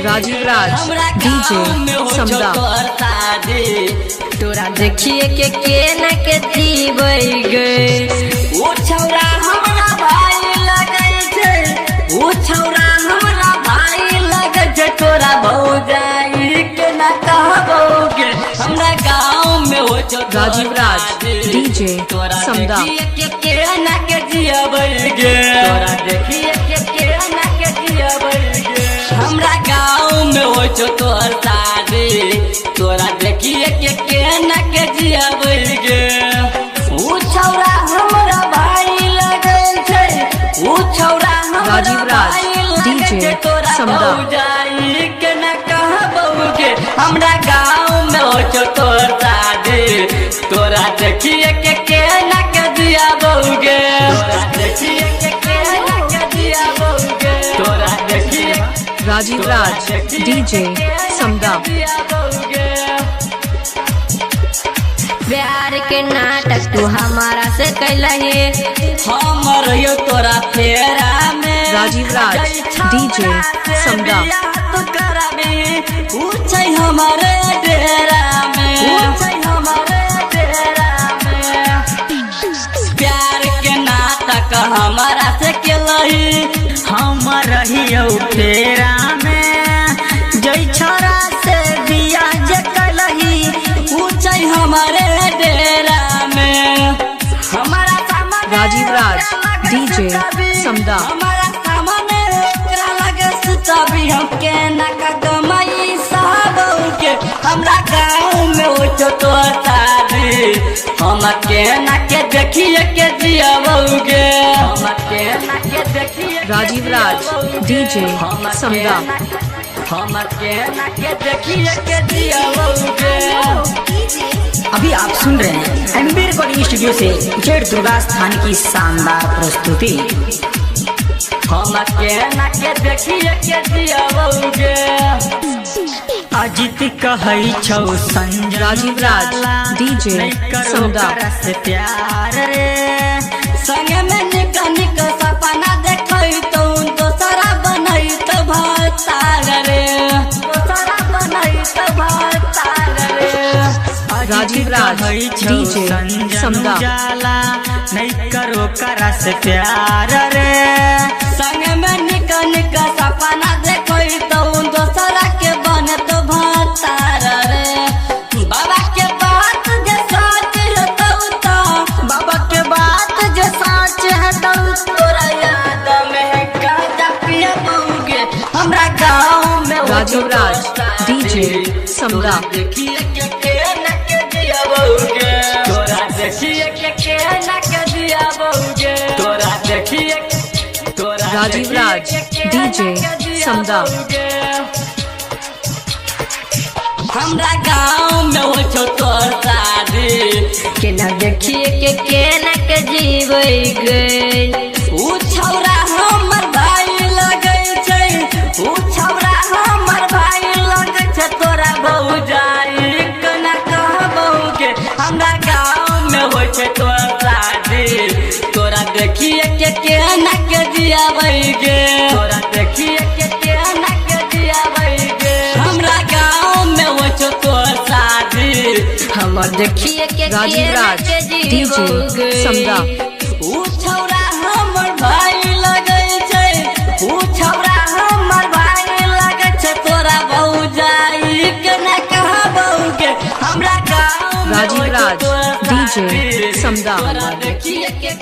राजीव राज DJ समदा तोरा देखिए के न के जीवे गए ओ छौरा हमरा भाई लगे छे ओ छौरा हमरा भाई लगे छे तोरा भौजाई के न कहबोगे हमरा गांव में हो छौ राजीव राज डीजे समदा के न के जीवे गे तोरा देखिए के न के जीवे गे हमरा गांव में हो छौ तोर शादी तोरा देखिए के न के जीवे गे ओ छौरा हमरा भाई लगे छे ओ छौरा राजीव राज डीजे समदा भौजाई के न कहबोगे हमरा गांव में हो छौ तोर शादी तोरा देखिए के न के जीवे तोरा देखिए के न के जीवे तोरा देखिए राजीव राज डीजे समदा प्यार के नाटक तू हमारा से कैलही हमर यो तोरा फेरा में राजीव राज डीजे समदा तू कराबी पूछै हमारे डेरा में पूछै हमारे डेरा में प्यार के नाटक हमारा से कैलही हमर यो फेरा में जई छोरा से बिया जे कैलही पूछै हमारे डेरा में हमारा सामने राजीव राज डीजे समदा हमारा सामने ओकरा लगे सुतबी हम के न कदमई साहब के हमरा गांव में हो छौ तोर शादी हम के न के देखिए के जियबोगे हम के न के देखिए राजीव राज डीजे समदा हम के न के देखिए के जियबोगे। अभी आप सुन रहे हैं एमबी रिकॉर्डिंग स्टूडियो से जेड दुर्गा स्थान की शानदार प्रस्तुति। हम के न के देखिए के जियबोगे। अजित कहै छौ संजय राजीव राज डीजे समदा से प्यार रे संगे में निक निक सपना देखै तो दोसरा बनई तो भतार रे दोसरा बनई तो भतार रे राजीव राज डीजे समदा नहीं करो करा से प्यार रे संगे में निक निक सपना देखै तो दोसरा के बने तो भतार रे बाबा के बात जे सच है तो बाबा के बात जो सच है तो तोरा याद में गाजा पिया बहुगे हमरा गांव में हो राजीव राज डीजे समदा देखिए के न के दिया बहुगे तोरा देखिए के न के दिया बहुगे तोरा देखिए तोरा राजीव राज डीजे समदा हमरा गांव में हो छौ तोर शादी के न देखिए के न के जीवे गए ऊ छौरा हमर भाई लगे छै ऊ छौरा हमर भाई लगे छै तोरा भौजाई के न कहबोगे हमरा गांव में हो छै तोर शादी तोरा देखिए के न के जियाबै गे तोरा देखिए के न के जियाबै गे हमरा गांव में हो छौ तोर शादी हमर देखिए के राजीव राज डीजे समदा ऊ छौरा हमर भाई लगे छै ऊ छौरा हमर भाई लगे छै तोरा भौजाई के न कहबोगे हमरा गांव में राजीव राज डीजे समदा देखिए के